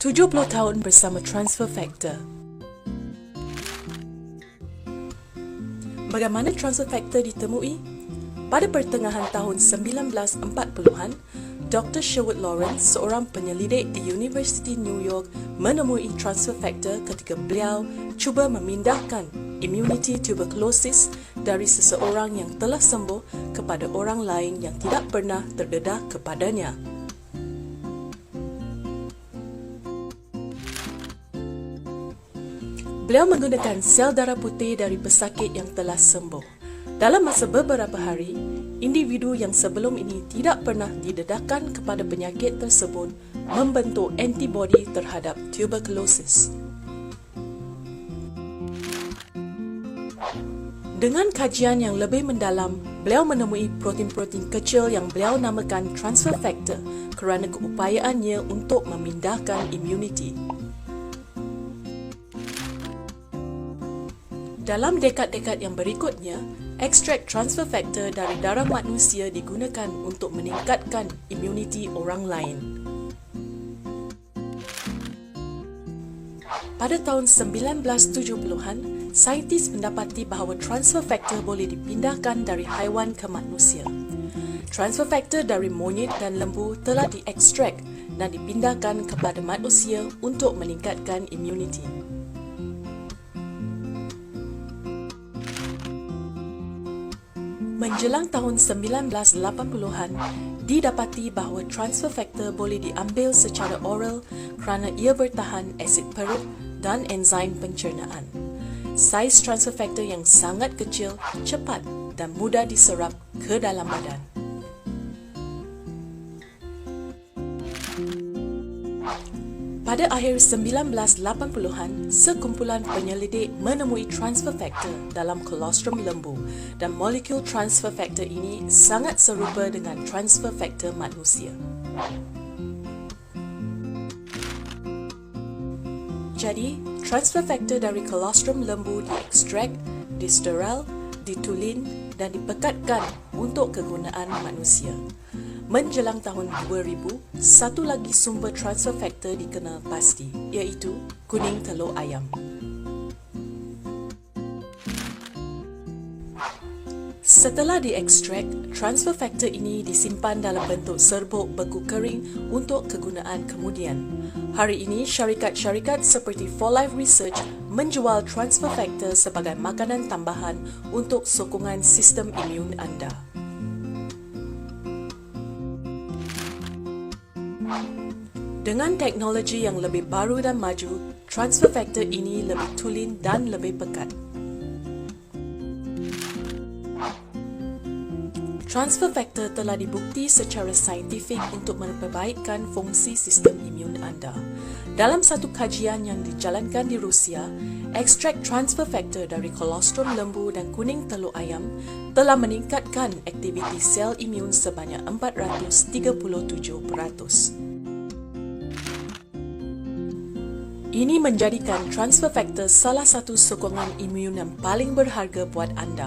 70 tahun bersama Transfer Factor. Bagaimana Transfer Factor ditemui? Pada pertengahan tahun 1940-an, Dr. Sherwood Lawrence, seorang penyelidik di University New York, menemui Transfer Factor ketika beliau cuba memindahkan immunity tuberculosis dari seseorang yang telah sembuh kepada orang lain yang tidak pernah terdedah kepadanya. Beliau menggunakan sel darah putih dari pesakit yang telah sembuh. Dalam masa beberapa hari, individu yang sebelum ini tidak pernah didedahkan kepada penyakit tersebut membentuk antibodi terhadap tuberculosis. Dengan kajian yang lebih mendalam, beliau menemui protein-protein kecil yang beliau namakan transfer factor kerana keupayaannya untuk memindahkan immunity. Dalam dekad-dekad yang berikutnya, ekstrak transfer factor dari darah manusia digunakan untuk meningkatkan immunity orang lain. Pada tahun 1970-an, saintis mendapati bahawa transfer factor boleh dipindahkan dari haiwan ke manusia. Transfer factor dari monyet dan lembu telah diekstrak dan dipindahkan kepada manusia untuk meningkatkan immunity. Menjelang tahun 1980-an, didapati bahawa transfer factor boleh diambil secara oral kerana ia bertahan asid perut dan enzim pencernaan. Saiz transfer factor yang sangat kecil, cepat dan mudah diserap ke dalam badan. Pada akhir 1980-an, sekumpulan penyelidik menemui transfer factor dalam kolostrum lembu dan molekul transfer factor ini sangat serupa dengan transfer factor manusia. Jadi, transfer factor dari kolostrum lembu diekstrak, disteril, ditulin dan dipekatkan untuk kegunaan manusia. Menjelang tahun 2000, satu lagi sumber transfer factor dikenal pasti, iaitu kuning telur ayam. Setelah diekstrak, transfer factor ini disimpan dalam bentuk serbuk beku kering untuk kegunaan kemudian. Hari ini, syarikat-syarikat seperti 4Life Research menjual transfer factor sebagai makanan tambahan untuk sokongan sistem imun anda. Dengan teknologi yang lebih baru dan maju, transfer factor ini lebih tulen dan lebih pekat. Transfer factor telah dibukti secara saintifik untuk memperbaikkan fungsi sistem imun anda. Dalam satu kajian yang dijalankan di Rusia, ekstrak transfer factor dari kolostrum lembu dan kuning telur ayam telah meningkatkan aktiviti sel imun sebanyak 437%. Ini menjadikan transfer factor salah satu sokongan imun yang paling berharga buat anda.